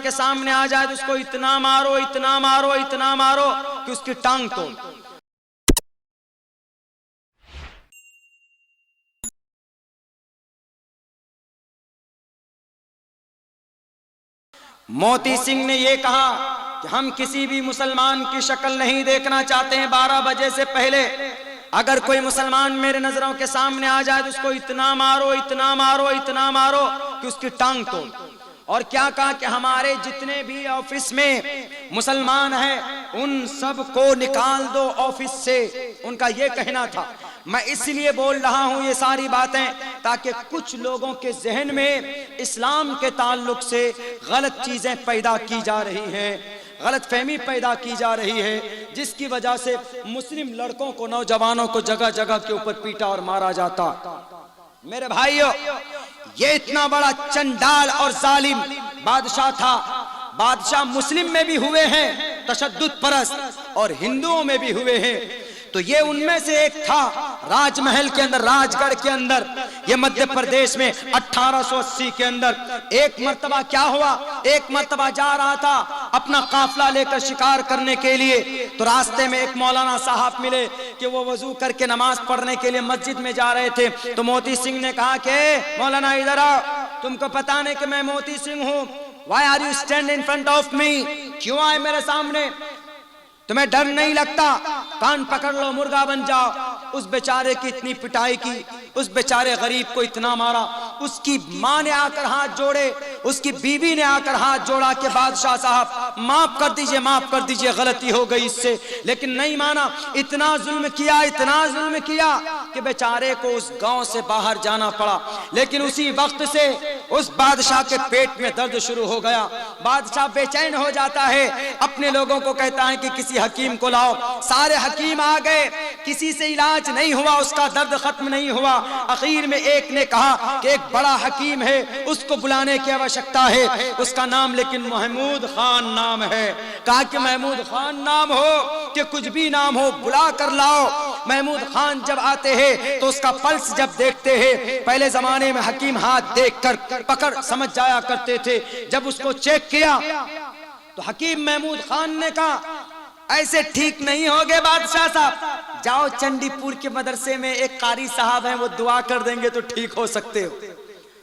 के सामने आ जाए तो उसको इतना मारो, इतना मारो, इतना मारो कि उसकी टांग तोड़। मोती सिंह ने यह कहा कि हम किसी भी मुसलमान की शक्ल नहीं देखना चाहते हैं 12 बजे से पहले। अगर कोई मुसलमान मेरे नजरों के सामने आ जाए तो उसको इतना मारो, इतना मारो, इतना मारो कि उसकी टांग तोड़। और क्या कहा कि हमारे जितने भी ऑफिस में मुसलमान हैं उन सब को निकाल दो ऑफिस से, उनका यह कहना था। मैं इसलिए बोल रहा हूं ये सारी बातें ताकि कुछ लोगों के जहन में इस्लाम के ताल्लुक से गलत चीजें पैदा की जा रही हैं, गलत फहमी पैदा की जा रही है, जिसकी वजह से मुस्लिम लड़कों को, नौजवानों को जगह जगह के ऊपर पीटा और मारा जाता। मेरे भाइयों, ये इतना बड़ा चंडाल और जालिम बादशाह था। बादशाह मुस्लिम में भी हुए हैं तशद्दुद परस्त और हिंदुओं में भी हुए हैं। तो ये उनमें से एक था। राजमहल के अंदर, राजगढ़ के अंदर, ये मध्य प्रदेश में 1880 के अंदर एक मर्तबा क्या हुआ, एक मर्तबा जा रहा था अपना काफला लेकर शिकार करने के लिए। तो रास्ते में एक मौलाना साहब मिले कि वो वजू करके नमाज पढ़ने के लिए मस्जिद में जा रहे थे। तो मोती सिंह ने कहा कि मौलाना इधर आओ, तुमको पता नहीं कि मैं मोती सिंह हूँ? Why are you stand in front of me? क्यों आए मेरे सामने? तुम्हें डर नहीं लगता? कान पकड़ लो, मुर्गा बन जाओ। उस बेचारे की इतनी पिटाई की, उस बेचारे गरीब को इतना मारा। उसकी माँ ने आकर हाथ जोड़े, उसकी बीवी ने आकर हाथ जोड़ा कि बादशाह साहब माफ कर दीजिए, माफ कर दीजिए, गलती हो गई इससे। लेकिन नहीं माना। इतना जुल्म किया, इतना जुल्म किया कि बेचारे को उस गांव से बाहर जाना पड़ा। लेकिन उसी वक्त से उस बादशाह के पेट में दर्द शुरू हो गया। बादशाह बेचैन हो जाता है, अपने लोगों को कहता है कि किसी हकीम को लाओ। सारे हकीम आ गए, किसी से इलाज नहीं हुआ, उसका दर्द खत्म नहीं हुआ। आखिर में एक ने कहा कि एक बड़ा हकीम है, उसको बुलाने की आवश्यकता है। उसका नाम लेकिन महमूद खान नाम है। कहा कि महमूद खान नाम हो कि कुछ भी नाम हो, बुला कर लाओ। महमूद खान जब आते हैं तो उसका पल्स जब देखते हैं, पहले जमाने में हकीम हाथ देखकर पकड़ समझ जाया करते थे। जब उसको चेक किया तो हकीम महमूद खान ने कहा ऐसे ठीक नहीं होगे बादशाह साहब, जाओ चंडीपुर के मदरसे में एक कारी साहब हैं, वो दुआ कर देंगे तो ठीक हो सकते हो।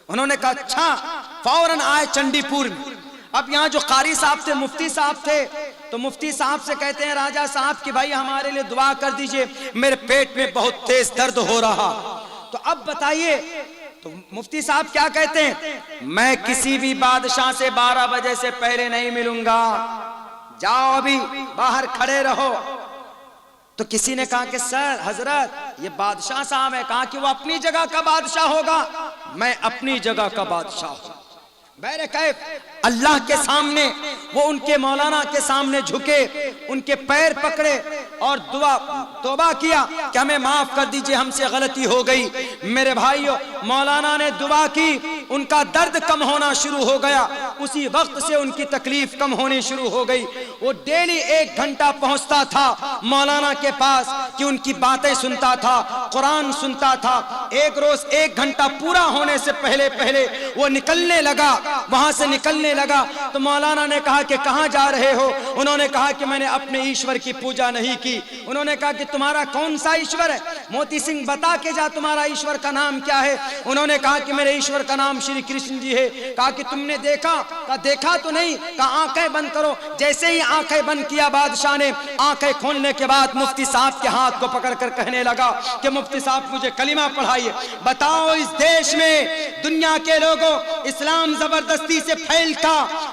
उन्होंने कहा अच्छा। फौरन आए चंडीपुर में। अब यहाँ जो कारी साहब थे, मुफ्ती साहब थे, तो मुफ्ती साहब से कहते हैं राजा साहब कि भाई हमारे लिए दुआ कर दीजिए, मेरे पेट में बहुत तेज दर्द हो रहा। तो अब बताइए, तो मुफ्ती साहब क्या कहते हैं, मैं किसी भी बादशाह से 12 बजे से पहले नहीं मिलूंगा, जाओ अभी बाहर खड़े रहो। तो किसी ने कहा कि सर हजरत ये बादशाह साहब है। कहा कि वो अपनी जगह का बादशाह होगा, मैं अपनी जगह का बादशाह हूं। बैरे कैफ अल्लाह के सामने वो उनके मौलाना के सामने झुके, उनके पैर पकड़े और दुआ तौबा किया कि हमें माफ कर दीजिए, हमसे गलती हो गई। मेरे भाइयों, मौलाना ने दुआ की, उनका दर्द कम होना शुरू हो गया। उसी वक्त से उनकी तकलीफ कम होनी शुरू हो गई। वो डेली 1 घंटा पहुंचता था मौलाना के पास कि उनकी बातें सुनता था, कुरान सुनता था। एक रोज 1 घंटा पूरा होने से पहले पहले वो निकलने लगा। वहां से निकलने लगा तो मौलाना ने कहा कि कहां जा रहे हो? उन्होंने कहा कि मैंने अपने ईश्वर की पूजा नहीं की। उन्होंने कहा कि तुम्हारा कौन सा ईश्वर है? मोती सिंह बता के जा, तुम्हारा ईश्वर का नाम क्या है? उन्होंने कहा कि मेरे ईश्वर का नाम श्री कृष्ण जी है। कहा कि तुमने देखा? कहा देखा तो नहीं। कहा आंखें बंद करो। जैसे ही आंखें बंद किया बादशाह ने, आंखें खोलने के बाद मुफ्ती साहब के हाथ को पकड़कर कहने लगा कि मुफ्ती साहब मुझे कलिमा पढ़ाइए। बताओ इस देश में दुनिया के लोगों इस्लाम जबरदस्ती से फैलता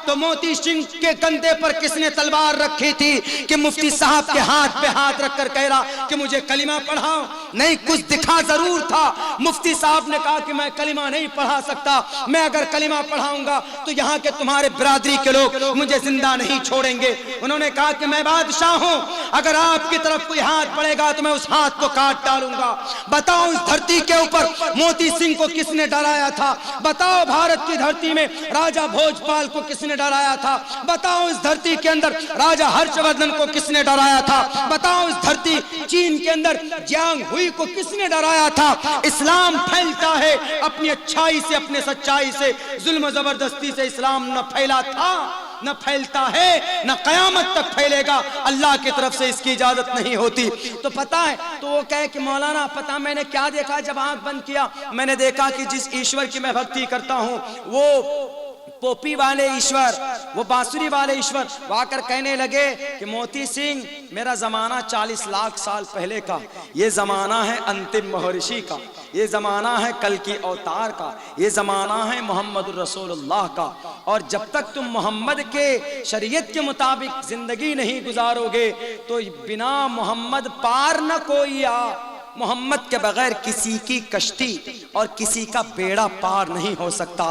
तो मोती सिंह के कंधे पर किसने तलवार रखी थी कि मुफ्ती साहब के हाथ पे हाथ रखकर कह रहा कि मुझे कलिमा पढ़ाओ? नहीं, कुछ दिखा जरूर था। मुफ्ती साहब ने कहा कि मैं कलिमा नहीं पढ़ा सकता, मैं अगर कलिमा पढ़ाऊंगा तो यहाँ के तुम्हारे बिरादरी के लोग मुझे जिंदा नहीं छोड़ेंगे। उन्होंने कहा कि मैं बादशाह हूँ, अगर आपकी तरफ कोई हाथ पड़ेगा तो मैं उस हाथ को काट डालूंगा। बताओ इस धरती के ऊपर मोती सिंह को किसने डराया था? बताओ भारत की धरती में राजा भोजपाल को किसने डराया था? बताओ इस धरती के अंदर राजा हर्षवर्धन को किसने डराया था? बताओ इस धरती चीन के अंदर जियांग हुई को किसने डराया था? इस्लाम फैलता है अपनी अच्छाई से, अपने सच्चाई से, जुल्म जबरदस्ती से इस्लाम न फैला था। न फैलता है न कयामत तक फैलेगा, अल्लाह की तरफ से इसकी इजाजत नहीं होती। तो पता है, तो वो कहे कि मौलाना पता मैंने क्या देखा जब आंख बंद किया, मैंने देखा कि जिस ईश्वर की मैं भक्ति करता हूं वो पोपी वाले ईश्वर, वो बांसुरी वाले ईश्वर, वो आकर कहने लगे कि मोती सिंह मेरा जमाना 40 लाख साल पहले का, ये जमाना है अंतिम महर्षि का, ये जमाना है कल की अवतार का, ये जमाना है मोहम्मद रसूलुल्लाह का, और जब तक तुम मोहम्मद के शरीयत के मुताबिक जिंदगी नहीं गुजारोगे तो बिना मोहम्मद पार न कोई आ, मोहम्मद के बगैर किसी की कश्ती और किसी का बेड़ा पार नहीं हो सकता।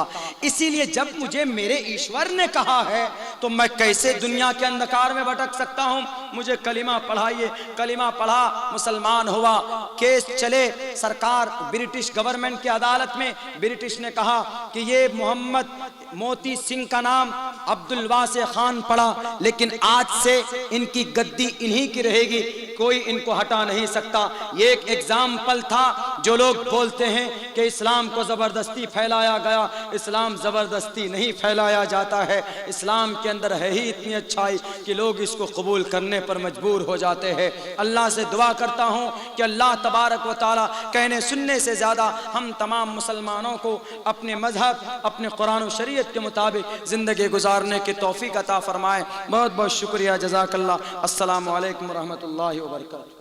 इसीलिए जब मुझे मेरे ईश्वर ने कहा है तो मैं कैसे दुनिया के अंधकार में भटक सकता हूं। मुझे कलिमा पढ़ाइए, कलिमा पढ़ा, मुसलमान हुआ, केस चले, सरकार ब्रिटिश गवर्नमेंट की अदालत में, ब्रिटिश ने कहा कि ये मोहम्मद मोती सिंह का नाम अब्दुल वासे खान पड़ा, लेकिन आज से इनकी गद्दी इन्हीं की रहेगी, कोई इनको हटा नहीं सकता। ये एक एग्जाम्पल था। जो लोग बोलते हैं कि इस्लाम को जबरदस्ती फैलाया गया, इस्लाम जबरदस्ती नहीं फैलाया जाता है, इस्लाम के अंदर है ही इतनी अच्छाई कि लोग इसको कबूल करने पर मजबूर हो जाते हैं। अल्लाह से दुआ करता हूँ कि अल्लाह तबारक व तआला कहने सुनने से ज़्यादा हम तमाम मुसलमानों को अपने मजहब, अपने कुरान और शरीयत के मुताबिक ज़िंदगी गुजारने की तौफीक अता फरमाए। बहुत बहुत शुक्रिया, जज़ाकल्लाह। अस्सलामु अलैकुम व रहमतुल्लाहि व बरकातहू।